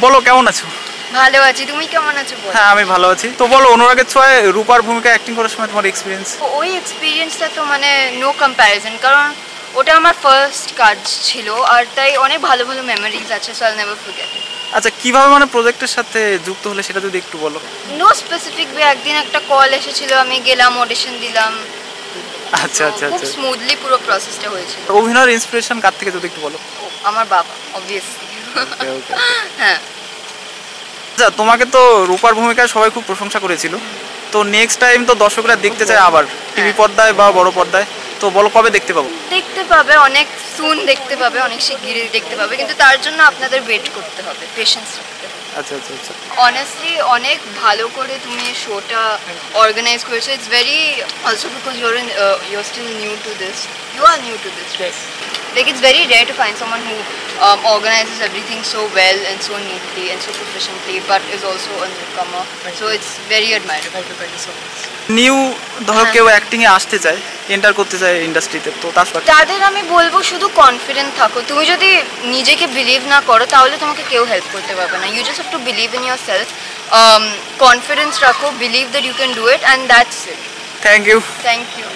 বলো কেমন আছো? ভালো আছি, তুমি কেমন আছো বলো? হ্যাঁ আমি ভালো আছি। তো বলো অনুরাগের ছোঁয়ায় রূপার ভূমিকা অ্যাক্টিং করার সময় তোমার এক্সপিরিয়েন্স? ওই এক্সপিরিয়েন্সটা তো মানে নো কম্প্যারিজন, কারণ ওটা আমার ফার্স্ট কাজ ছিল আর তাই অনেক ভালো ভালো মেমোরিজ আছে, so I will never forget. আচ্ছা কিভাবে মানে প্রজেক্টের সাথে যুক্ত হলে সেটা যদি একটু বলো। নো স্পেসিফিক ওয়ে, একদিন একটা কল এসেছিল, আমি গেলাম, অডিশন দিলাম। আচ্ছা আচ্ছা খুব আচ্ছা। স্মুথলি পুরো প্রসেসটা হয়েছিল। অভিনয়ের ইন্সপিরেশন কার থেকে যদি একটু বলো। আমার বাবা অবভিয়াসলি। ওকে ওকে। হ্যাঁ। আচ্ছা তোমাকে তো রূপার ভূমিকায় সবাই খুব প্রশংসা করেছিল, তো নেক্সট টাইম তো দর্শকরা দেখতে চায় আবার টিভি পর্দায় বা বড় পর্দায়, তো বলো কবে দেখতে পাবো? দেখতে পাবে, অনেক সুন দেখতে পাবে, অনেক শিগগিরই দেখতে পাবে, কিন্তু তার জন্য আপনাদের ওয়েট করতে হবে, পেশেন্স রাখতে হবে। আচ্ছা আচ্ছা আচ্ছা। অনেস্টলি অনেক ভালো করে তুমি শোটা অর্গানাইজ করেছো। It's very also because you're still new to this, you are new to this, like it's very rare to find someone who organizes everything so well and so neatly and so proficiently but is also a newcomer, so it's very admirable. Thank you so much. New ধরো কেউ acting এ আসতে চায়, enter করতে চায় ইন্ডাস্ট্রিতে, তো তাদের আমি বলবো শুধু কনফিডেন্ট থাকো। তুমি যদি নিজেকে বিলিভ না করো তাহলে তোমাকে কেউ হেল্প করতে পারবে না। You just have to believe in yourself, confidence রাখো, believe that you can do it, and that's it. Thank you. Thank you.